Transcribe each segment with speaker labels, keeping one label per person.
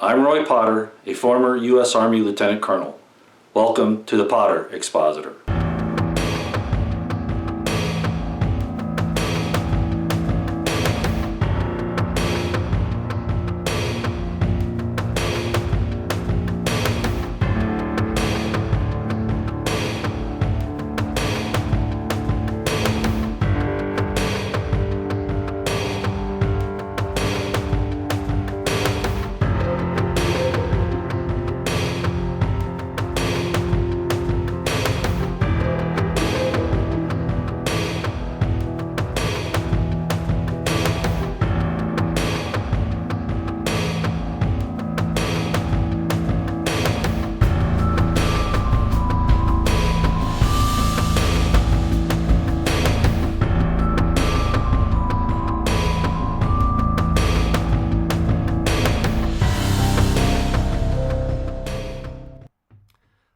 Speaker 1: I'm Roy Potter, a former U.S. Army Lieutenant Colonel. Welcome to the Potter Expositor.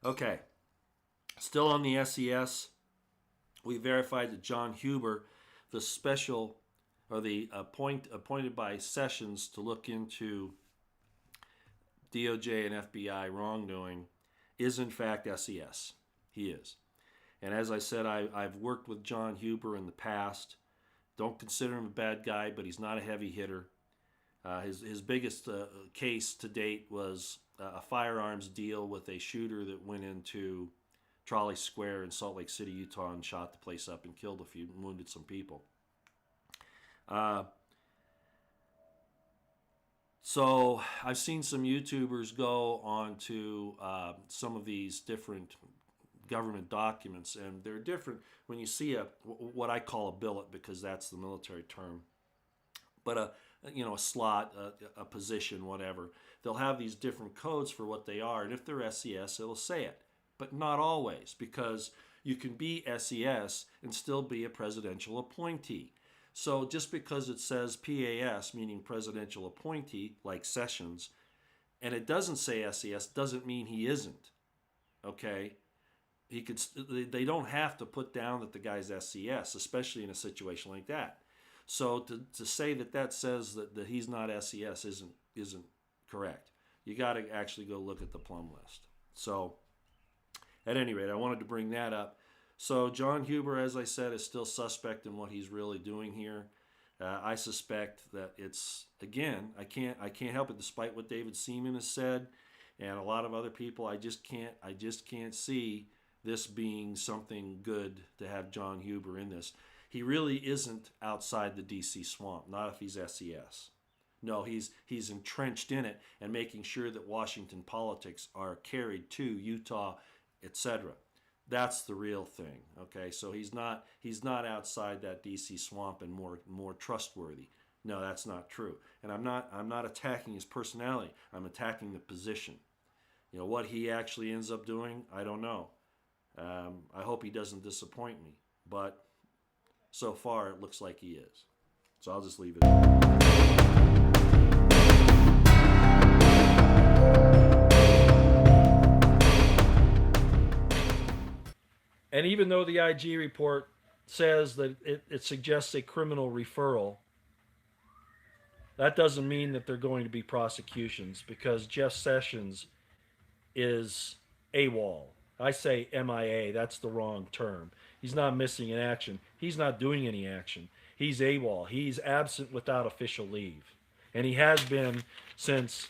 Speaker 1: Okay, still on the SES, we verified that John Huber, the special, or the appointed by Sessions to look into DOJ and FBI wrongdoing, is in fact SES. He is. And as I said, I've worked with John Huber in the past. Don't consider him a bad guy, but he's not a heavy hitter. His biggest case to date was a firearms deal with a shooter that went into Trolley Square in Salt Lake City, Utah, and shot the place up and killed a few, and wounded some people. So I've seen some YouTubers go on to some of these different government documents, and they're different when you see what I call a billet, because that's the military term, but a slot, a position, whatever. They'll have these different codes for what they are, and if they're SES, it'll say it, but not always, because you can be SES and still be a presidential appointee. So just because it says PAS, meaning presidential appointee, like Sessions, and it doesn't say SES, doesn't mean he isn't. Okay, he could. They don't have to put down that the guy's SES, especially in a situation like that. So to say that says that he's not SES isn't correct. You got to actually go look at the plum list. So at any rate, I wanted to bring that up. So John Huber, as I said, is still suspect in what he's really doing here. I suspect that it's, again, I can't help it, despite what David Seaman has said and a lot of other people. I just can't see this being something good to have John Huber in this. He really isn't outside the DC swamp, not if he's SES. No, he's entrenched in it and making sure that Washington politics are carried to Utah, etc. That's the real thing. Okay, so he's not outside that DC swamp and more trustworthy. No, that's not true. And I'm not attacking his personality. I'm attacking the position. What he actually ends up doing, I don't know. I hope he doesn't disappoint me, but so far it looks like he is. So I'll just leave it there. And even though the IG report says that it suggests a criminal referral, that doesn't mean that they're going to be prosecutions, because Jeff Sessions is AWOL. I say MIA, that's the wrong term. He's not missing in action. He's not doing any action. He's AWOL. He's absent without official leave. And he has been since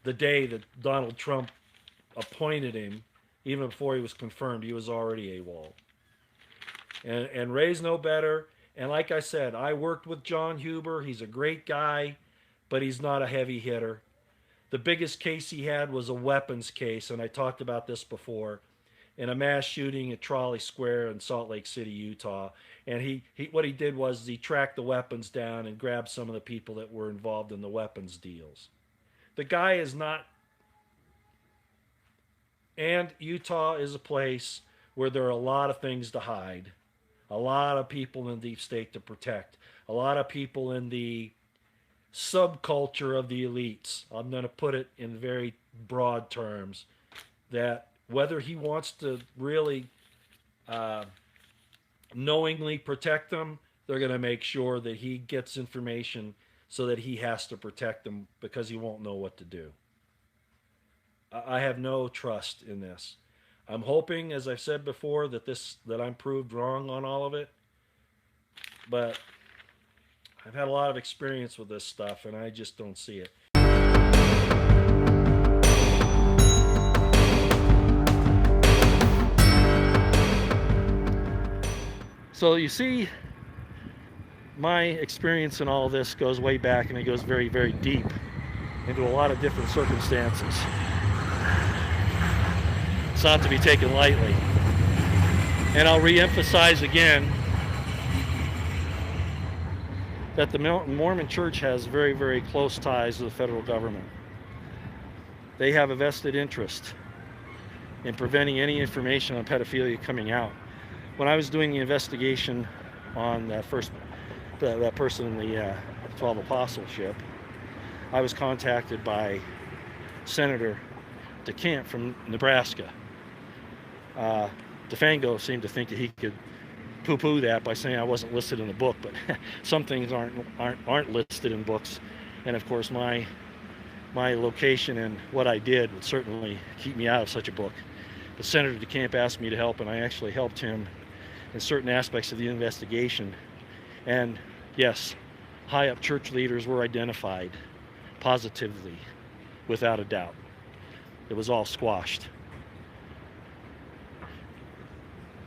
Speaker 1: the day that Donald Trump appointed him. Even before he was confirmed, he was already AWOL. And Ray's no better. And like I said, I worked with John Huber. He's a great guy, but he's not a heavy hitter. The biggest case he had was a weapons case, and I talked about this before, in a mass shooting at Trolley Square in Salt Lake City, Utah. And he what he did was he tracked the weapons down and grabbed some of the people that were involved in the weapons deals. The guy is not... And Utah is a place where there are a lot of things to hide, a lot of people in the deep state to protect, a lot of people in the subculture of the elites. I'm going to put it in very broad terms, that whether he wants to really knowingly protect them, they're going to make sure that he gets information so that he has to protect them, because he won't know what to do. I have no trust in this. I'm hoping, as I've said before, that I'm proved wrong on all of it. But I've had a lot of experience with this stuff, and I just don't see it. So you see, my experience in all this goes way back, and it goes very, very deep into a lot of different circumstances. It's not to be taken lightly. And I'll re-emphasize again that the Mormon Church has very, very close ties to the federal government. They have a vested interest in preventing any information on pedophilia coming out. When I was doing the investigation on that person in the 12 Apostleship, I was contacted by Senator DeCamp from Nebraska. DeFango seemed to think that he could poo-poo that by saying I wasn't listed in the book, but some things aren't listed in books, and of course my location and what I did would certainly keep me out of such a book. But Senator DeCamp asked me to help, and I actually helped him in certain aspects of the investigation. And yes, high up church leaders were identified positively, without a doubt. It was all squashed.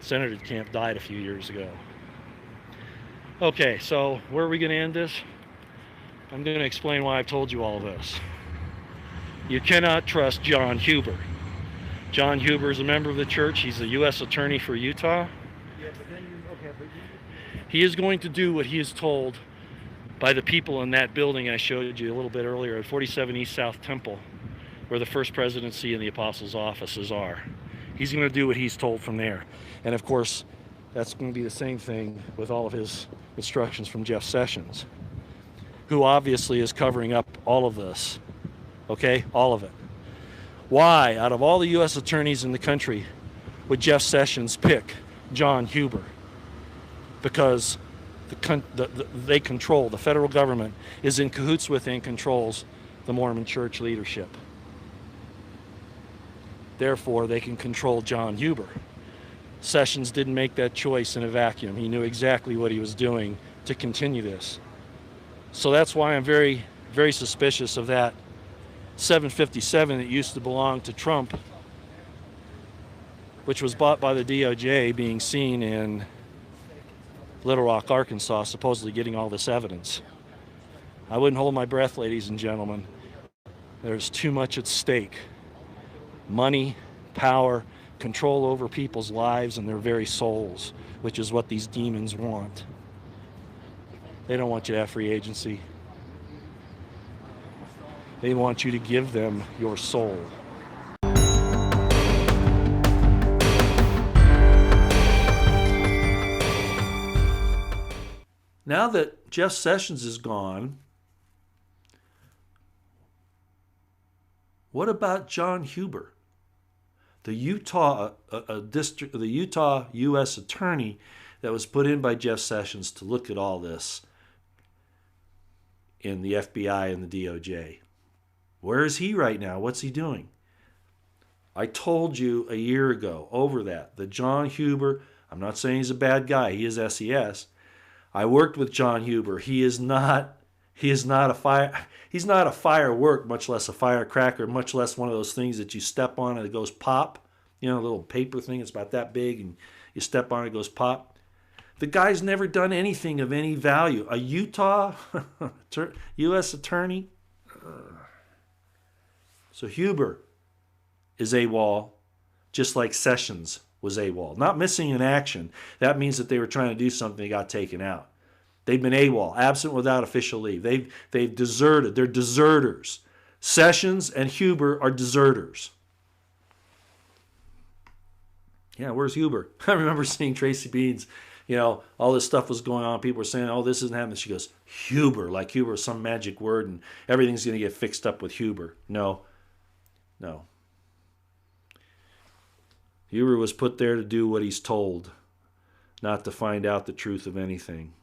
Speaker 1: Senator DeCamp died a few years ago. Okay, so where are we going to end this? I'm going to explain why I've told you all of this. You cannot trust John Huber. John Huber is a member of the church. He's the U.S. Attorney for Utah. He is going to do what he is told by the people in that building I showed you a little bit earlier at 47 East South Temple, where the First Presidency and the Apostles' offices are. He's going to do what he's told from there. And of course, that's going to be the same thing with all of his instructions from Jeff Sessions, who obviously is covering up all of this. Okay? All of it. Why, out of all the U.S. attorneys in the country, would Jeff Sessions pick John Huber? Because they control, the federal government is in cahoots with and controls the Mormon Church leadership. Therefore, they can control John Huber. Sessions didn't make that choice in a vacuum. He knew exactly what he was doing to continue this. So that's why I'm very, very suspicious of that 757 that used to belong to Trump, which was bought by the DOJ, being seen in Little Rock, Arkansas, supposedly getting all this evidence. I wouldn't hold my breath, ladies and gentlemen. There's too much at stake. Money, power, control over people's lives and their very souls, which is what these demons want. They don't want you to have free agency. They want you to give them your soul. Now that Jeff Sessions is gone, what about John Huber, the Utah U.S. attorney that was put in by Jeff Sessions to look at all this in the FBI and the DOJ? Where is he right now? What's he doing? I told you a year ago over that John Huber, I'm not saying he's a bad guy, he is SES. I worked with John Huber. He's not a firework, much less a firecracker, much less one of those things that you step on and it goes pop. You know, a little paper thing, it's about that big, and you step on it, it goes pop. The guy's never done anything of any value. A Utah U.S. attorney. So Huber is AWOL, just like Sessions was AWOL. Not missing in action. That means that they were trying to do something, they got taken out. They've been AWOL, absent without official leave. They've deserted. They're deserters. Sessions and Huber are deserters. Yeah, where's Huber? I remember seeing Tracy Beans, all this stuff was going on. People were saying, oh, this isn't happening. She goes, Huber, like Huber is some magic word and everything's going to get fixed up with Huber. No. Huber was put there to do what he's told, not to find out the truth of anything.